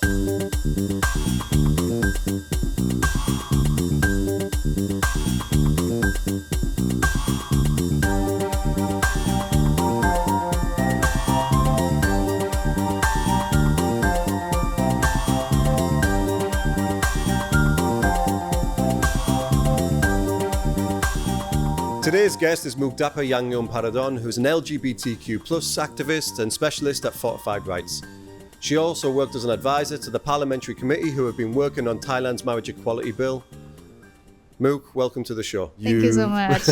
Today's guest is Mookdapa Yangyuenpradorn, who's an LGBTQ plus activist and specialist at Fortify Rights. She also worked as an advisor to the Parliamentary Committee who have been working on Thailand's marriage equality bill. Mook, welcome to the show. Thank you so much.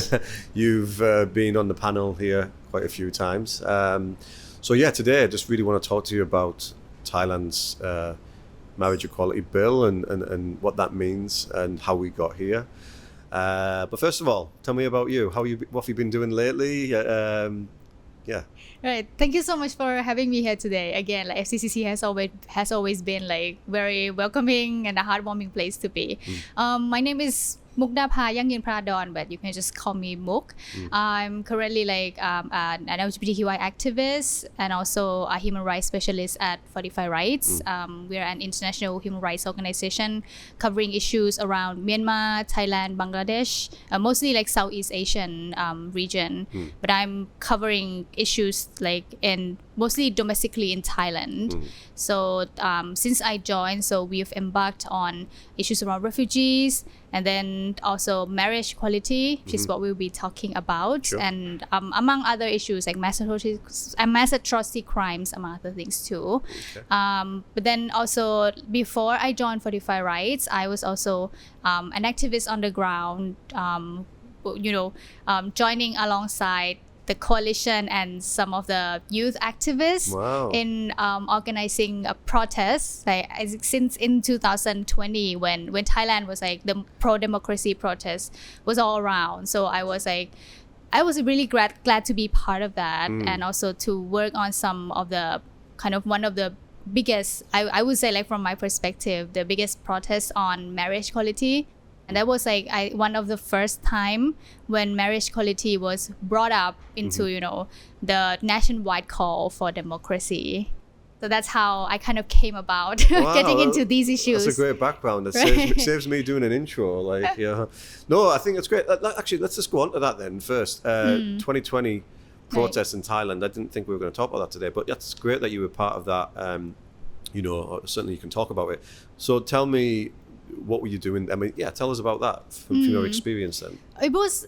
You've been on the panel here quite a few times. Today I just really want to talk to you about Thailand's marriage equality bill and what that means and how we got here. But first of all, tell me about you. What have you been doing lately? Right. Thank you so much for having me here today. Again, like FCCT has always been like very welcoming and a heartwarming place to be. My name is Mookdapa Yangyuenpradorn, but you can just call me Mook. I'm currently like an LGBTQI activist and also a human rights specialist at Fortify Rights. We're an international human rights organization covering issues around Myanmar, Thailand, Bangladesh, mostly like Southeast Asian region. But I'm covering issues like mostly domestically in Thailand. So since I joined, we've embarked on issues around refugees and then also marriage equality, which is what we'll be talking about, and among other issues like mass atrocity crimes, among other things too. But then also before I joined Fortify Rights, I was also an activist on the ground, joining alongside the coalition and some of the youth activists in organizing a protest since in 2020 when Thailand was like the pro-democracy protest was all around. So I was really glad to be part of that and also to work on some of the one of the biggest, I would say like from my perspective, the biggest protest on marriage equality. And that was like one of the first time when marriage equality was brought up into, the nationwide call for democracy. So that's how I kind of came about getting into these issues. That's a great background. That saves me doing an intro. No, I think it's great. Actually, let's just go on to that then first. 2020 protests in Thailand. I didn't think we were going to talk about that today, but that's great that you were part of that. Certainly you can talk about it. So tell me, what were you doing? I mean, tell us about that from your experience then. It was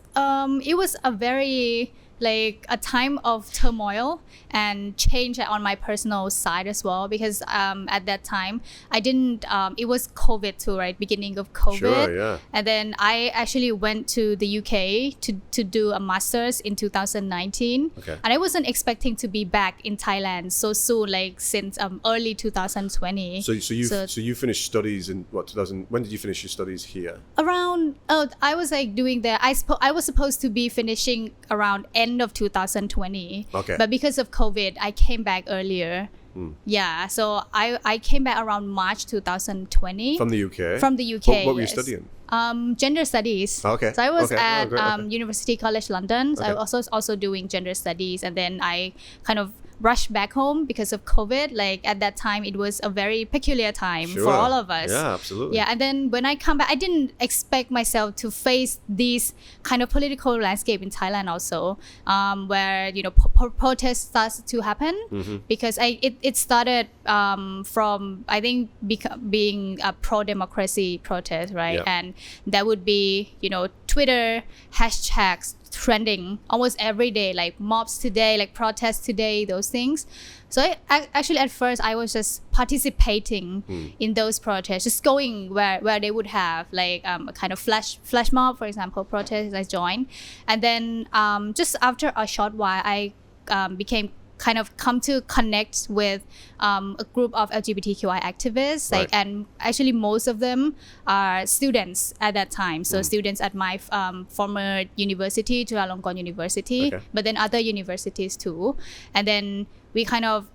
a very a time of turmoil and change on my personal side as well, because at that time I didn't it was COVID too, right? Beginning of COVID. And then I actually went to the UK to do a master's in 2019. And I wasn't expecting to be back in Thailand so soon, like since early 2020. So you finished studies in what, 2000? When did you finish your studies here? Around I was like doing I was supposed to be finishing around end of 2020. But because of COVID, I came back earlier. So I came back around March 2020. From the UK? From the UK, What were you studying? Gender studies. So I was at University College London. So I was also doing gender studies, and then I kind of rushed back home because of COVID. Like at that time, it was a very peculiar time for all of us. Yeah, absolutely. And then when I come back, I didn't expect myself to face this kind of political landscape in Thailand also, where protests starts to happen, because it started from I think being a pro-democracy protest, right? And that would be Twitter hashtags trending almost every day, like mobs today, like protests today, those things. So I actually at first I was just participating in those protests, just going where they would have like a kind of flash mob, for example, protests. I joined, and then just after a short while I come to connect with a group of LGBTQI activists, and actually most of them are students at that time. So students at my former university, Chulalongkorn University, but then other universities too. And then we kind of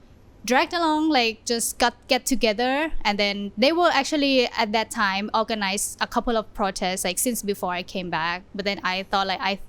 dragged along, like just get together, and then they were actually at that time organized a couple of protests, like since before I came back. But then I thought like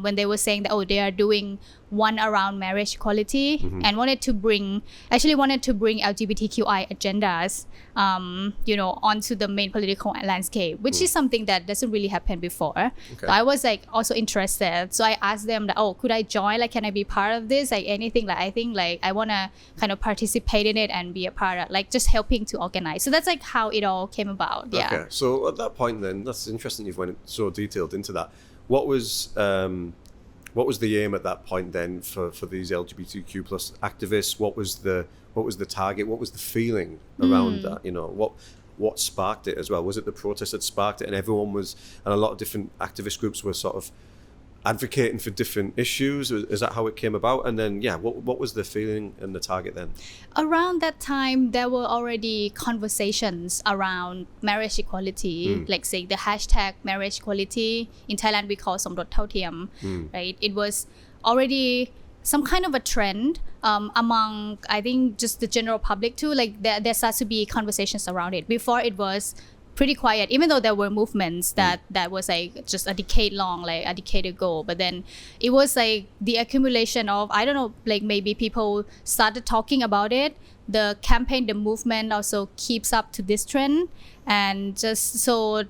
when they were saying that they are doing one around marriage equality and wanted to bring LGBTQI agendas onto the main political landscape, which is something that doesn't really happen before. Okay. So I was like also interested, so I asked them that, could I join, like can I be part of this, like anything, like I think like I want to kind of participate in it and be a part of, like just helping to organize. So that's like how it all came about. Yeah. Okay, so at that point then, that's interesting you've went so detailed into that. What was the aim at that point then for these LGBTQ plus activists? What was the target? What was the feeling around that? What sparked it as well? Was it the protest that sparked it, and a lot of different activist groups were sort of advocating for different issues? Is that how it came about? And then what was the feeling and the target then? Around that time, there were already conversations around marriage equality, like say the hashtag marriage equality. In Thailand, we call Somrot Thao Thiam, right? It was already some kind of a trend among, I think, just the general public too. Like there starts to be conversations around it. Before it was pretty quiet, even though there were movements that was like just a decade ago, but then it was like the accumulation of, I don't know, like maybe people started talking about it. The campaign, the movement also keeps up to this trend, and just so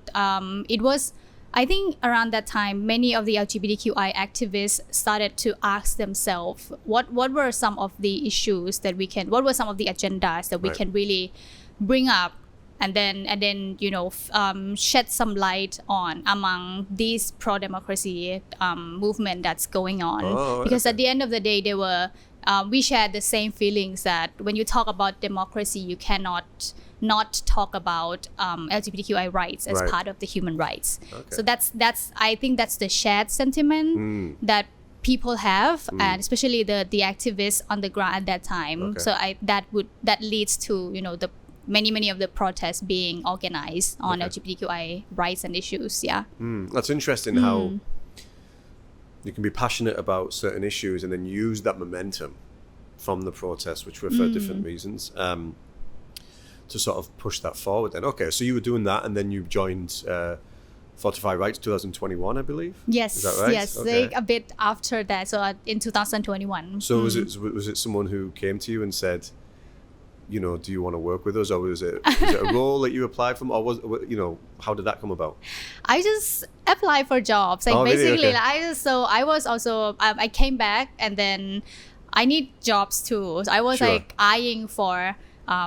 it was, I think around that time many of the LGBTQI activists started to ask themselves what were some of the issues what were some of the agendas that we can really bring up and then shed some light on among these pro-democracy movement that's going on. Because at the end of the day, they were we shared the same feelings that when you talk about democracy, you cannot not talk about LGBTQI rights as part of the human rights. So that's I think that's the shared sentiment that people have, and especially the activists on the ground at that time. So that leads to the many of the protests being organized on LGBTQI rights and issues. That's interesting how you can be passionate about certain issues and then use that momentum from the protests, which were for different reasons, to sort of push that forward then. Okay, so you were doing that and then you joined Fortify Rights 2021, I believe? Yes. Is that right? Yes, like a bit after that, so in 2021. So was it someone who came to you and said, do you want to work with us, or was it a role that you applied from, or how did that come about? I just applied for jobs. Like basically, really? Okay. I came back and then I need jobs too. So I was like eyeing for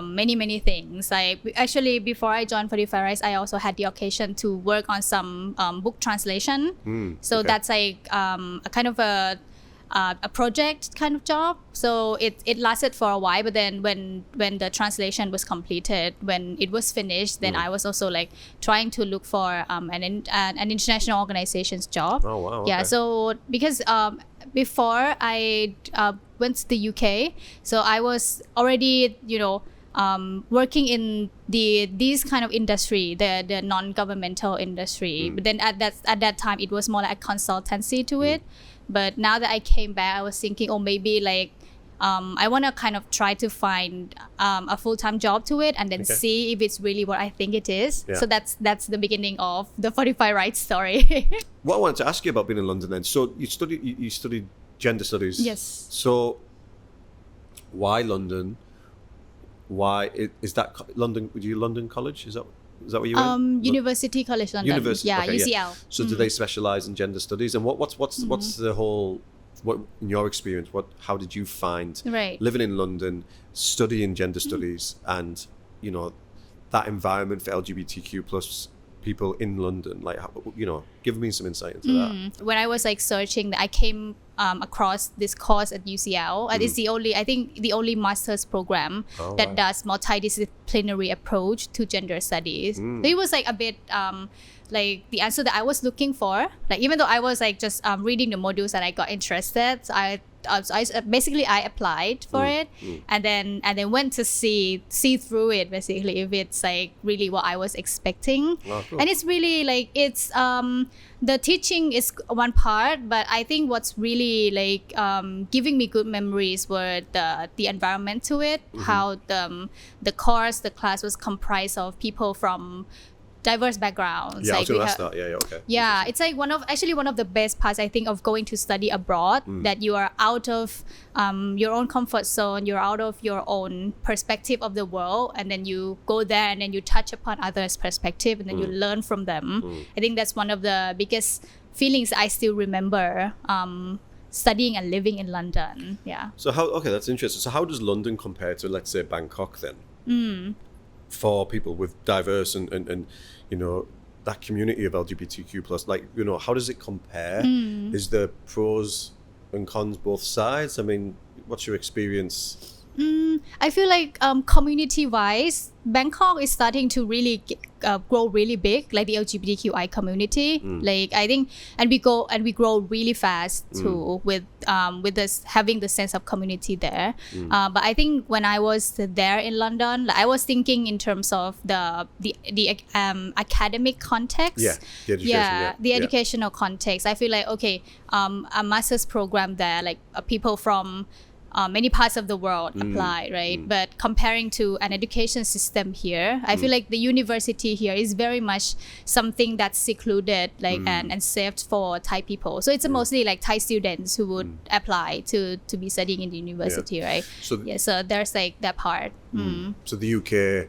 many things. Like actually, before I joined Fortify Rights, I also had the occasion to work on some book translation. So that's like a kind of a project kind of job. So it lasted for a while, but then when the translation was completed, when it was finished, then I was also like trying to look for an international organization's job. Oh wow. Okay. Yeah. So because before I went to the UK, so I was already working in these kind of industry, the non-governmental industry. But then at that time, it was more like a consultancy to it. But now that I came back, I was thinking, maybe like I want to kind of try to find a full-time job to it and then see if it's really what I think it is. So that's the beginning of the Fortify Rights story. What I wanted to ask you about being in London then, so you studied gender studies. Yes. So why London? Why is that London? Were you London College? Is that what you went? University College London. University, UCL. So do they specialize in gender studies? And what's the whole, what in your experience, how did you find living in London, studying gender studies, and that environment for LGBTQ plus people in London? Like, give me some insight into that. When I was like searching, I came across this course at UCL. It's the only master's program that does multidisciplinary approach to gender studies. So it was like a bit like the answer that I was looking for. Like even though I was like just reading the modules that I got interested, so I applied for it and then went to see through it, basically, if it's like really what I was expecting. Cool. And it's really like it's the teaching is one part, but I think what's really like giving me good memories were the environment to it, how the class was comprised of people from diverse backgrounds. Yeah, like I was going to ask that. Yeah, okay. Yeah, it's like one of the best parts, I think, of going to study abroad, that you are out of your own comfort zone, you're out of your own perspective of the world, and then you go there and then you touch upon others' perspective and then you learn from them. I think that's one of the biggest feelings I still remember studying and living in London. Yeah. So that's interesting. So how does London compare to, let's say, Bangkok then? For people with diverse and you know, that community of LGBTQ plus, like, you know, how does it compare? Is there pros and cons both sides? I mean, what's your experience? I feel like community wise, Bangkok is starting to really grow really big, like the LGBTQI community. Like I think, and we grow really fast too with this having the sense of community there. But I think when I was there in London, like, I was thinking in terms of the academic context. The educational context. I feel like a master's program there, like people from many parts of the world apply, right? But comparing to an education system here, I feel like the university here is very much something that's secluded, like and saved for Thai people. So it's mostly like Thai students who would apply to be studying in the university, right? So there's like that part. So the UK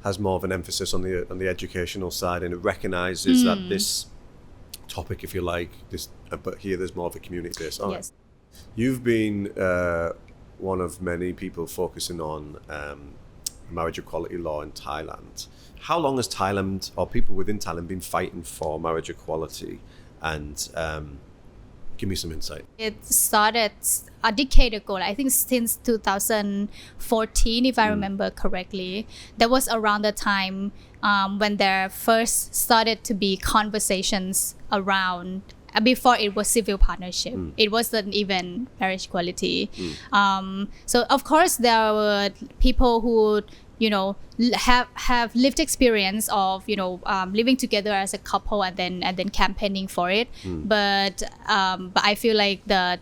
has more of an emphasis on the educational side, and it recognises that this topic, if you like, but here there's more of a community base. Yes. You've been one of many people focusing on marriage equality law in Thailand. How long has Thailand, or people within Thailand, been fighting for marriage equality? And give me some insight. It started a decade ago, I think since 2014, if I remember correctly. That was around the time when there first started to be conversations around. Before it was civil partnership, it wasn't even marriage equality. So of course there were people who, you know, have lived experience of, you know, living together as a couple and then campaigning for it. But I feel like the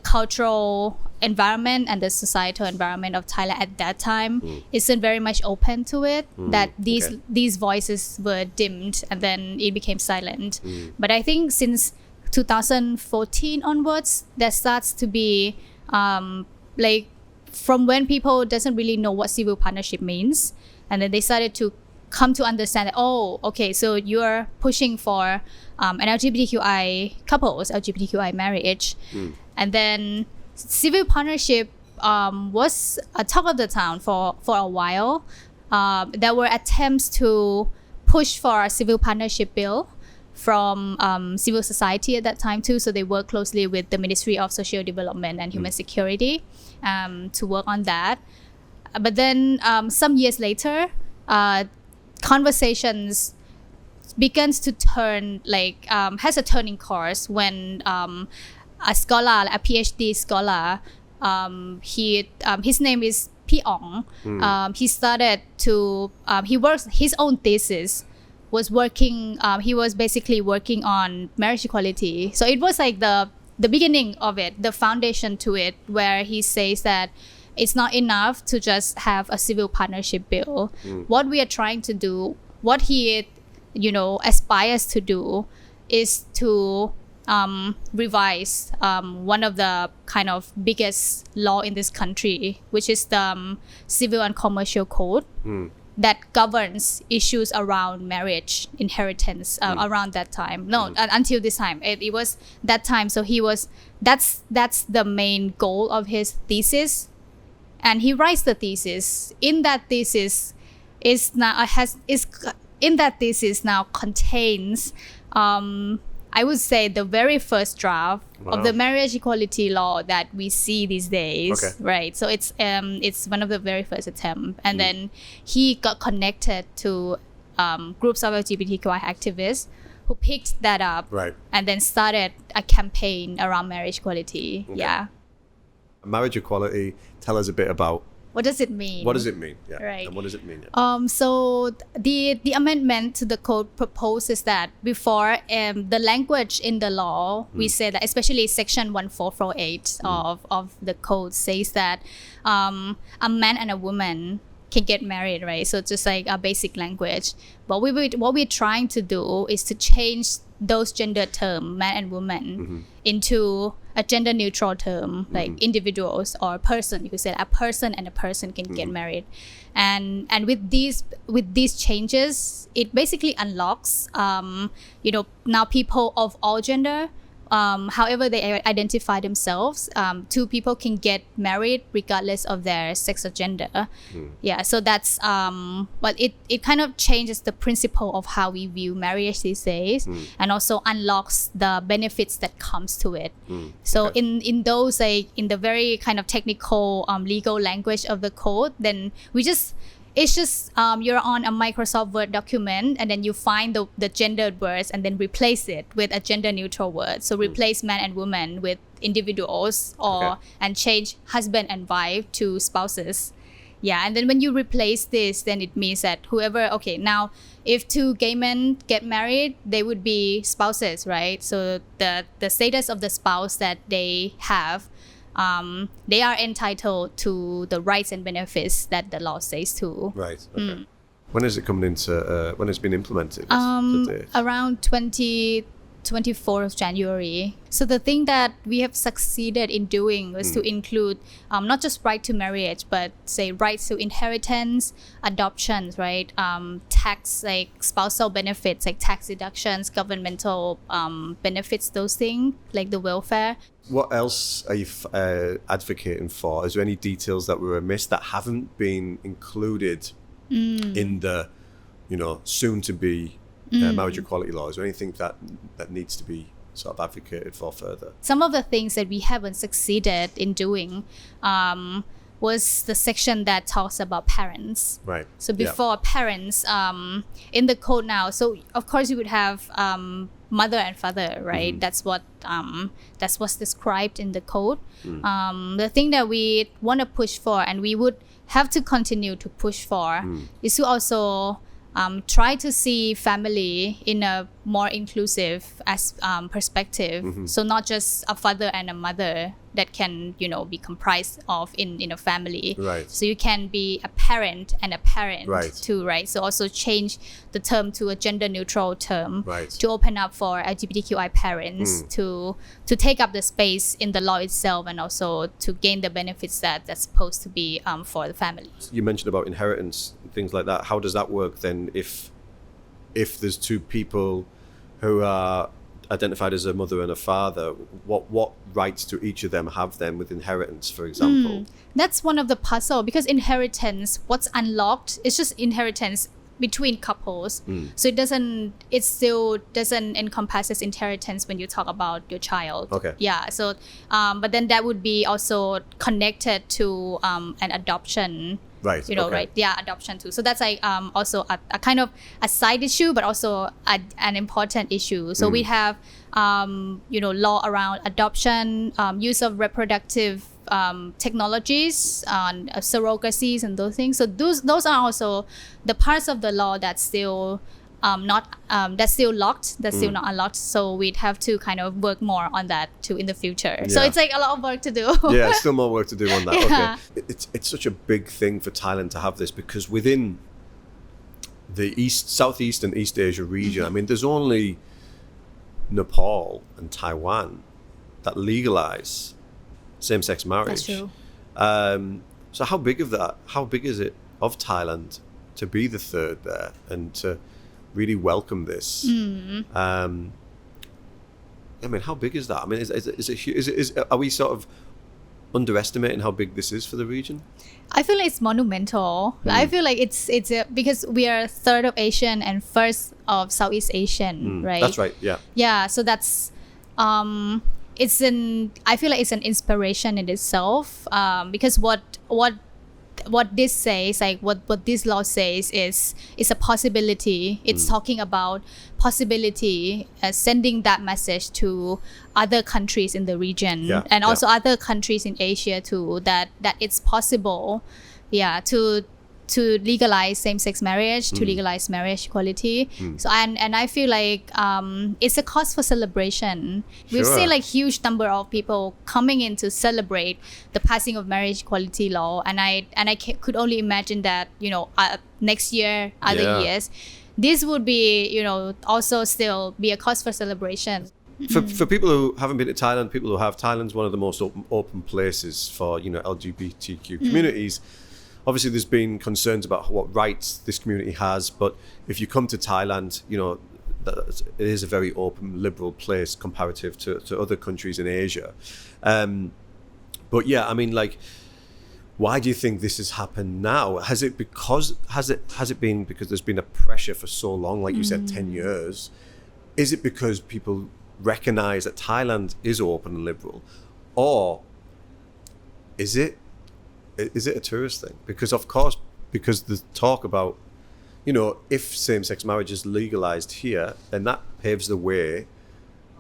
cultural environment and the societal environment of Thailand at that time isn't very much open to it, that these voices were dimmed and then it became silent. But I think since 2014 onwards, there starts to be like from when people doesn't really know what civil partnership means, and then they started to come to understand that, so you're pushing for an LGBTQI couples, LGBTQI marriage, and then civil partnership was a talk of the town for a while. There were attempts to push for a civil partnership bill from civil society at that time too. So they worked closely with the Ministry of Social Development and Human Security to work on that. But then some years later, conversations begins to turn, like has a turning course when a scholar, a PhD scholar, his name is Paetongtarn. He started to he works his own thesis was working. He was basically working on marriage equality. So it was like the beginning of it, the foundation to it, where he says that it's not enough to just have a civil partnership bill. What we are trying to do, what he aspires to do, is to revise one of the kind of biggest law in this country, which is the Civil and Commercial Code that governs issues around marriage, inheritance around that time. Until this time. It was that time. So that's the main goal of his thesis. And he writes the thesis. In that thesis now contains I would say the very first draft of the marriage equality law that we see these days, right? So it's one of the very first attempts, and then he got connected to groups of LGBTQI activists who picked that up, and then started a campaign around marriage equality. Marriage equality. Tell us a bit about. What does it mean? What does it mean? Yeah. Right. And what does it mean? So the amendment to the code proposes that before the language in the law, we say that, especially section 1448 of the code says that a man and a woman can get married, right? So just like a basic language. But what we're trying to do is to change those gender term, man and woman, into a gender neutral term, like individuals or person. You could say a person and a person can get married, and with these changes, it basically unlocks, now people of all gender, however they identify themselves, two people can get married regardless of their sex or gender. Yeah, so that's but it kind of changes the principle of how we view marriage these days, and also unlocks the benefits that comes to it. So in those, like in the very kind of technical legal language of the code, then it's just you're on a Microsoft Word document, and then you find the gendered words and then replace it with a gender neutral word. So replace man and woman with individuals, and change husband and wife to spouses. Yeah, and then when you replace this, then it means that now if two gay men get married, they would be spouses, right? So the status of the spouse that they have, they are entitled to the rights and benefits that the law says to. Right. Okay. When is it coming into? When it's been implemented? Around 24th of January. So the thing that we have succeeded in doing was to include not just right to marriage, but say rights to inheritance, adoptions, right? Tax, like spousal benefits, like tax deductions, governmental benefits, those things, like the welfare. What else are you advocating for? Is there any details that were missed that haven't been included in the, soon to be marriage equality law? Is there anything that needs to be sort of advocated for further? Some of the things that we haven't succeeded in doing was the section that talks about parents. Right. So before parents, in the code now, so of course you would have mother and father, right? That's what's described in the code. The thing that we want to push for, and we would have to continue to push for, is to also try to see family in a more inclusive perspective. So not just a father and a mother that can be comprised of in a family. Right. So you can be a parent and a parent too, right? So also change the term to a gender neutral term, to open up for LGBTQI parents to take up the space in the law itself, and also to gain the benefits that's supposed to be for the family. You mentioned about inheritance, things like that. How does that work then if there's two people who are identified as a mother and a father? What rights do each of them have then with inheritance, for example? That's one of the puzzle, because inheritance, what's unlocked is just inheritance between couples. So it still doesn't encompass inheritance when you talk about your child. Okay. Yeah. So but then that would be also connected to an adoption. Right. Right? Yeah, adoption too. So that's like also a kind of a side issue, but also an important issue. So we have law around adoption, use of reproductive technologies, surrogacies, and those things. So those are also the parts of the law that's still that's still locked, that's still not unlocked. So we'd have to kind of work more on that too in the future. Yeah. So it's like a lot of work to do. Yeah, still more work to do on that. Yeah. Okay. It's such a big thing for Thailand to have this, because within the Southeast and East Asia region, I mean, there's only Nepal and Taiwan that legalize same-sex marriage. That's true. So how big is it of Thailand to be the third there and to really welcome this? I mean, how big is that? I mean, are we sort of underestimating how big this is for the region? I feel like it's monumental. I feel like it's because we are third of Asian and first of Southeast Asian, right? That's right. Yeah. Yeah. So that's I feel like it's an inspiration in itself, because what this says, like what this law says is a possibility. It's talking about possibility, sending that message to other countries in the region, and also other countries in Asia too, that it's possible, to to legalize same-sex marriage, to legalize marriage equality. So and I feel like it's a cause for celebration. We've Sure. seen like huge number of people coming in to celebrate the passing of marriage equality law, and I could only imagine that next year, other Yeah. years, this would be also still be a cause for celebration. For people who haven't been to Thailand, people who have, Thailand's one of the most open places for LGBTQ communities. Obviously, there's been concerns about what rights this community has, but if you come to Thailand, it is a very open, liberal place comparative to other countries in Asia. But yeah, I mean, like, why do you think this has happened now? Has it been because there's been a pressure for so long, like you said, 10 years? Is it because people recognize that Thailand is open and liberal, or is it a tourist thing? Because of course, because the talk about if same-sex marriage is legalized here, then that paves the way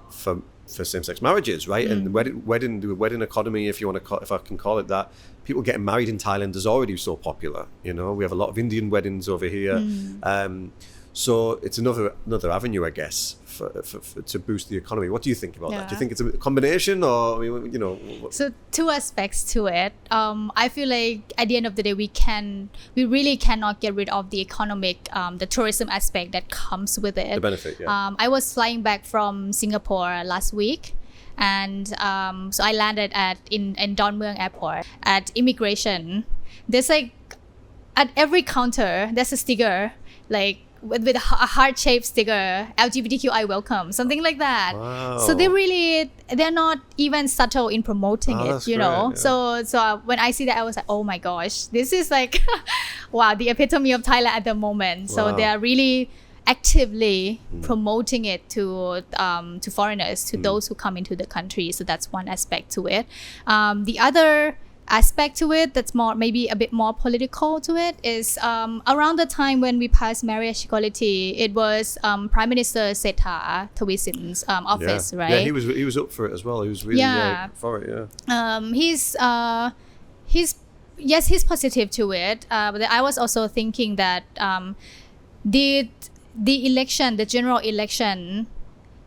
for same-sex marriages, right? And the wedding economy, if I can call it that, people getting married in Thailand is already so popular. We have a lot of Indian weddings over here. So it's another avenue, I guess, for to boost the economy. What do you think about that? Do you think it's a combination, or So two aspects to it. I feel like at the end of the day, we really cannot get rid of the economic, the tourism aspect that comes with it. The benefit, yeah. I was flying back from Singapore last week, and so I landed in Don Mueang Airport. At immigration, there's like at every counter there's a sticker like with a heart-shaped sticker, LGBTQ I welcome, something like that. Wow. So they're not even subtle in promoting it, that's great, yeah. So when I see that, I was like, oh my gosh, this is like, wow, the epitome of Thailand at the moment. So Wow. they are really actively promoting it to foreigners, to those who come into the country. So that's one aspect to it. The other aspect to it that's maybe a bit more political to it is around the time when we passed marriage equality, it was Prime Minister Sethar Thavisin's office, right? Yeah, he was up for it as well. He was really for it. Yeah. He's positive to it, but I was also thinking that the election, the general election,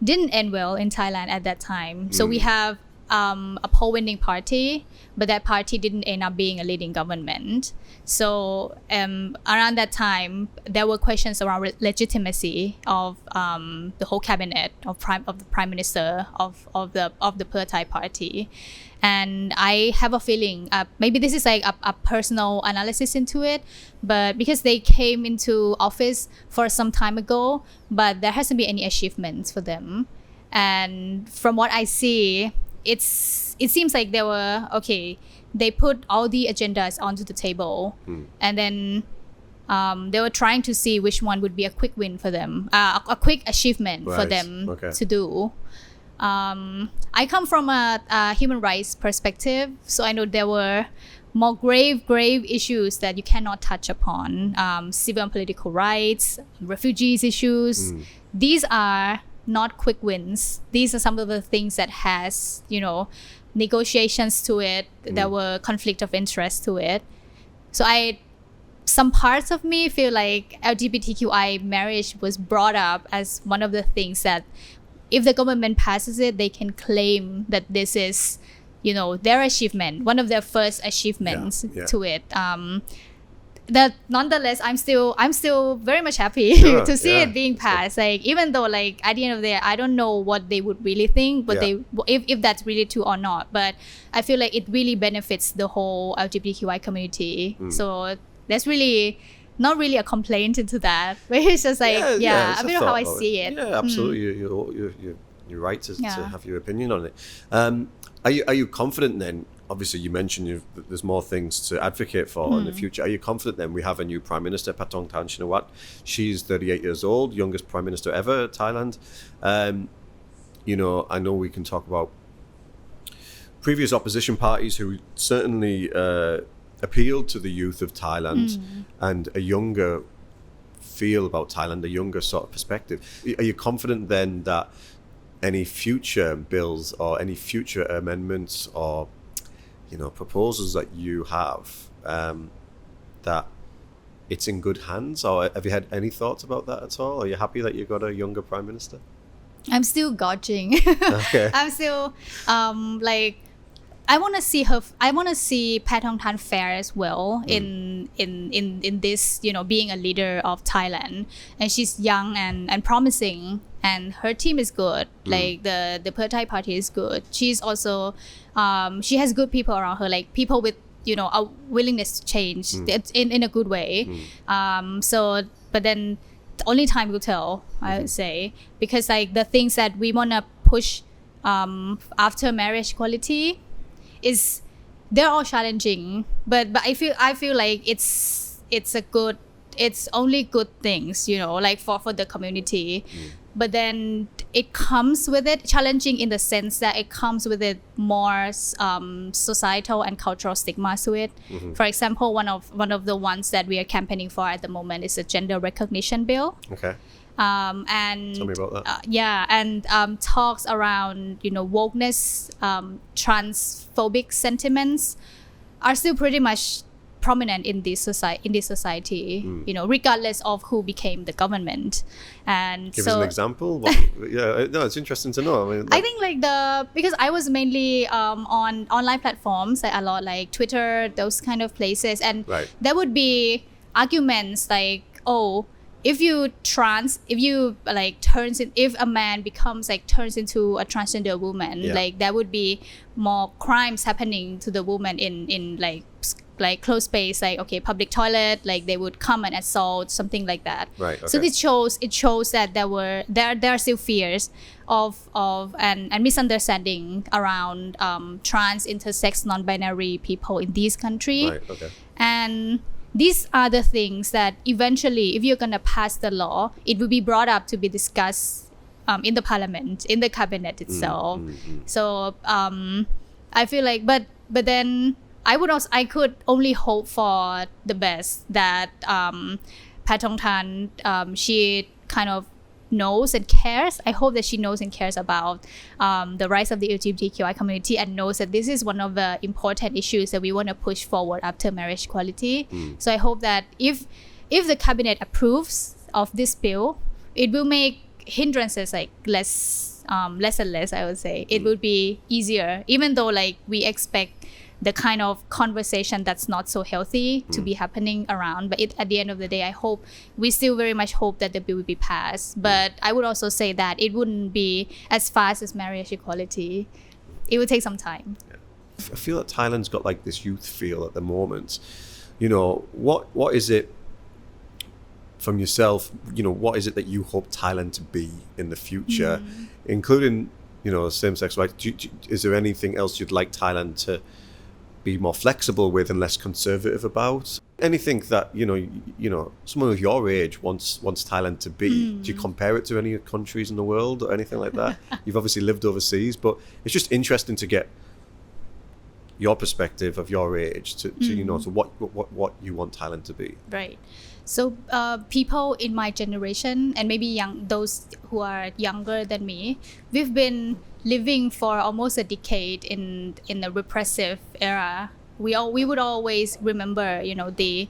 didn't end well in Thailand at that time. So we have a poll-winning party, but that party didn't end up being a leading government. So around that time, there were questions around legitimacy of the whole cabinet of the prime minister of the Pheu Thai party. And I have a feeling, maybe this is like a personal analysis into it, but because they came into office for some time ago, but there hasn't been any achievements for them. And from what I see, it seems like they put all the agendas onto the table, and then they were trying to see which one would be a quick win for them, a quick achievement for them to do. I come from a human rights perspective, so I know there were more grave issues that you cannot touch upon, civil and political rights, refugees issues. These are not quick wins. These are some of the things that has, negotiations to it. There were conflict of interest to it. So some parts of me feel like LGBTQI marriage was brought up as one of the things that if the government passes it, they can claim that this is, their achievement, one of their first achievements to it. That nonetheless, I'm still very much happy to see it being passed. Like, even though, like, at the end of the day, I don't know what they would really think, but if that's really true or not. But I feel like it really benefits the whole LGBTQI community. So there's really not really a complaint into that, but it's just like a bit of how I see it. Yeah, absolutely. You're right to have your opinion on it. Are you confident then? Obviously, you mentioned there's more things to advocate for in the future. Are you confident then we have a new Prime Minister, Paetongtarn Shinawatra? She's 38 years old, youngest Prime Minister ever, Thailand. I know we can talk about previous opposition parties who certainly appealed to the youth of Thailand and a younger feel about Thailand, a younger sort of perspective. Are you confident then that any future bills or any future amendments or proposals that you have that it's in good hands, or have you had any thoughts about that at all? Are you happy that you got a younger prime minister? I'm still gauging. Okay. I'm still like I want to see Paetongtarn fare as well in this, you know, being a leader of Thailand, and she's young and promising, and her team is good. Like the Thai party is good. She's also she has good people around her, like people with, you know, a willingness to change in a good way. So but then only time will tell, I would say, because like the things that we want to push after marriage equality they're all challenging, but I feel like it's only good things, you know, like for the community. But then it comes with it challenging in the sense that it comes with it more societal and cultural stigma to it. For example, one of the ones that we are campaigning for at the moment is a gender recognition bill. Okay. And tell me about that. And talks around, you know, wokeness, transphobic sentiments are still pretty much prominent in this society. You know, regardless of who became the government. And give so us an example. No, it's interesting to know. I mean, I think because I was mainly on online platforms, like a lot like Twitter, those kind of places, and there would be arguments like, oh, if a man becomes like turns into a transgender woman, like there would be more crimes happening to the woman in like closed space, like public toilet, like they would come and assault, something like that. So it shows that there are still fears of and misunderstanding around trans, intersex, non-binary people in this country. And these are the things that eventually, if you're going to pass the law, it will be brought up to be discussed in the parliament, in the cabinet itself. So I feel like, but then I could only hope for the best, that Paetongtarn, she kind of knows and cares. I hope that she knows and cares about the rights of the LGBTQI community, and knows that this is one of the important issues that we want to push forward after marriage equality. So I hope that if the cabinet approves of this bill, it will make hindrances like less and less, I would say. It would be easier, even though like we expect the kind of conversation that's not so healthy to be happening around. But at the end of the day, we still very much hope that the bill will be passed. But I would also say that it wouldn't be as fast as marriage equality. It would take some time. I feel that Thailand's got like this youth feel at the moment. You know, what is it from yourself, you know, what is it that you hope Thailand to be in the future, including, you know, same-sex rights? Is there anything else you'd like Thailand to be more flexible with and less conservative about? Anything that you know someone of your age wants Thailand to be? Do you compare it to any countries in the world or anything like that? You've obviously lived overseas, but it's just interesting to get your perspective of your age to you know, to what you want Thailand to be. Right. So people in my generation, and maybe those who are younger than me, we've been living for almost a decade in a repressive era. We would always remember, you know, the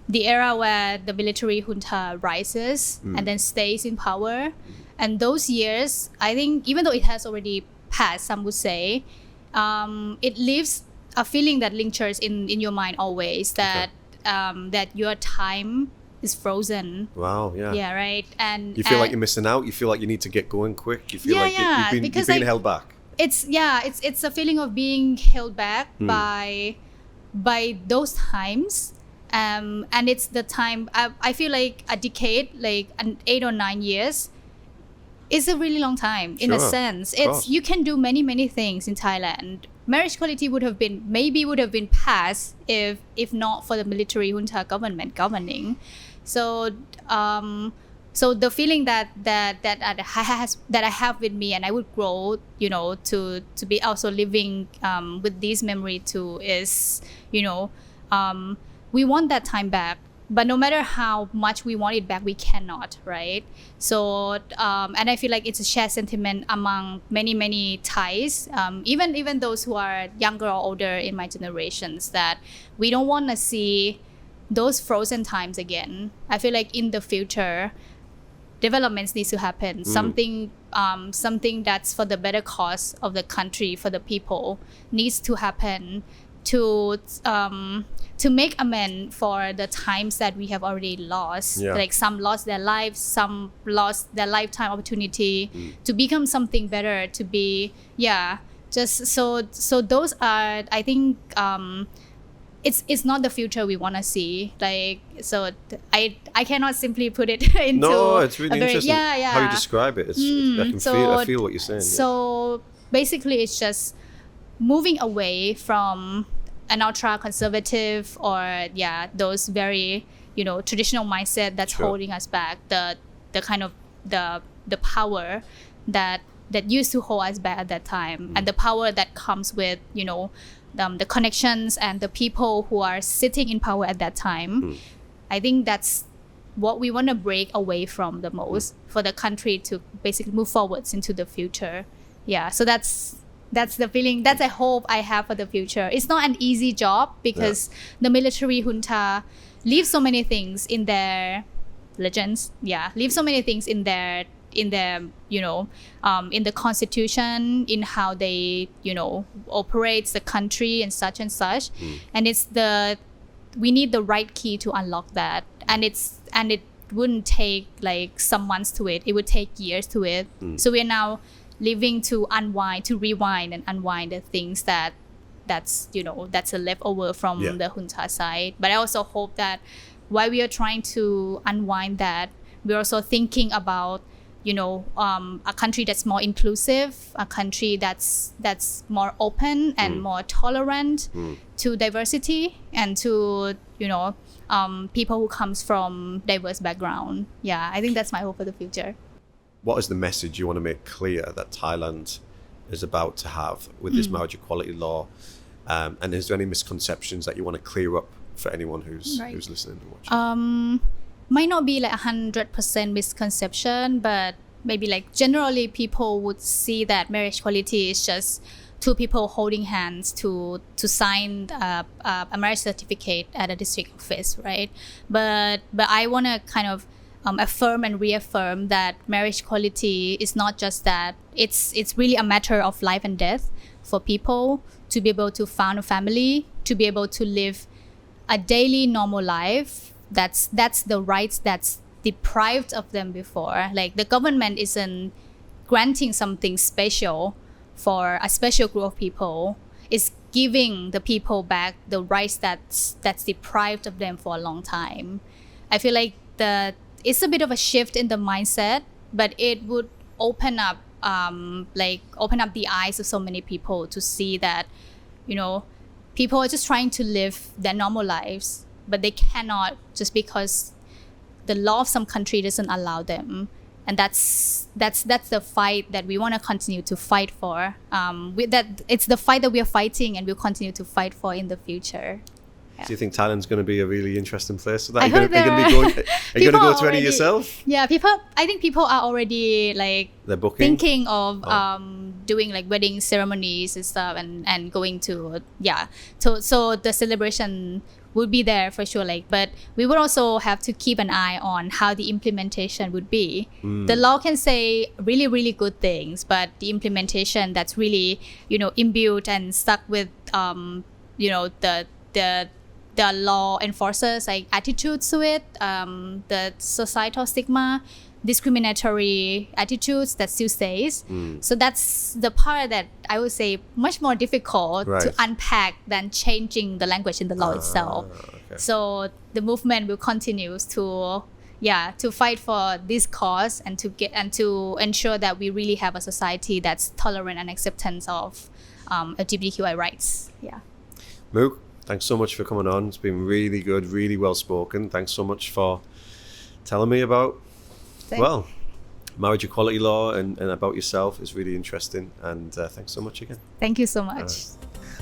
era where the military junta rises and then stays in power. And those years, I think, even though it has already passed, some would say, it leaves a feeling that lingers in your mind always, that that your time is frozen. Wow, yeah. Yeah, right. And you feel like you're missing out. You feel like you need to get going quick. You feel like you've been held back. It's a feeling of being held back by those times. And it's the time, I feel like a decade, like 8 or 9 years, is a really long time in a sense. You can do many things in Thailand. Marriage equality would have been passed if not for the military junta government governing. So the feeling that I have with me, and I would grow, you know, to be also living with this memory too, is, you know, we want that time back. But no matter how much we want it back, we cannot, right? So, and I feel like it's a shared sentiment among many Thais, even those who are younger or older in my generations, that we don't want to see those frozen times again. I feel like in the future, developments needs to happen. Something that's for the better cause of the country, for the people, needs to happen to make amends for the times that we have already lost. Like some lost their lives, some lost their lifetime opportunity to become something better, to be just so those are, I think, it's not the future we want to see. Like, so I cannot simply put it into. No, it's really interesting how you describe it. I feel what you're saying. So basically, it's just moving away from an ultra conservative or those very traditional mindset that's holding us back. The kind of the power that used to hold us back at that time, and the power that comes with the connections and the people who are sitting in power at that time. I think that's what we want to break away from the most for the country to basically move forwards into the future. So that's the feeling, that's a hope I have for the future. It's not an easy job because the military junta leaves so many things in their legends. Leave so many things in their in the constitution, in how they operates the country and such, and we need the right key to unlock that, and it wouldn't take like some months to it would take years to it. So we are now living to rewind and unwind the things that's a leftover from the junta side. But I also hope that while we are trying to unwind that, we're also thinking about a country that's more inclusive, a country that's more open and more tolerant to diversity and to people who comes from diverse background. I think that's my hope for the future. What is the message you want to make clear that Thailand is about to have with this marriage equality law? And is there any misconceptions that you want to clear up for anyone who's listening and watching? Might not be like 100% misconception, but maybe like generally people would see that marriage equality is just two people holding hands to sign a marriage certificate at a district office, right? But I want to kind of affirm and reaffirm that marriage equality is not just that. It's really a matter of life and death for people to be able to found a family, to be able to live a daily normal life. That's the rights that's deprived of them before. Like the government isn't granting something special for a special group of people. It's giving the people back the rights that's deprived of them for a long time. I feel like it's a bit of a shift in the mindset, but it would open up the eyes of so many people to see that people are just trying to live their normal lives, but they cannot just because the law of some country doesn't allow them. And that's the fight that we want to continue to fight for. It's the fight that we are fighting and we'll continue to fight for in the future. Do you think Thailand's going to be a really interesting place for that? Are you going to go to any yourself? Yeah, I think people are already like they're booking? Thinking of doing like wedding ceremonies and stuff and going to so the celebration would be there for sure. But we would also have to keep an eye on how the implementation would be. The law can say really, really good things, but the implementation that's really imbued and stuck with the law enforcers like attitudes to it, the societal stigma, discriminatory attitudes that still stays. So that's the part that I would say much more difficult to unpack than changing the language in the law itself. Okay. So the movement will continue to fight for this cause and to ensure that we really have a society that's tolerant and acceptance of LGBTQI rights. Mook, thanks so much for coming on. It's been really good, really well spoken. Thanks so much for telling me about marriage equality law and about yourself. Is really interesting. And thanks so much again. Thank you so much.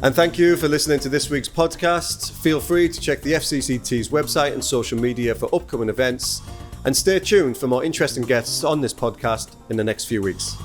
And thank you for listening to this week's podcast. Feel free to check the FCCT's website and social media for upcoming events. And stay tuned for more interesting guests on this podcast in the next few weeks.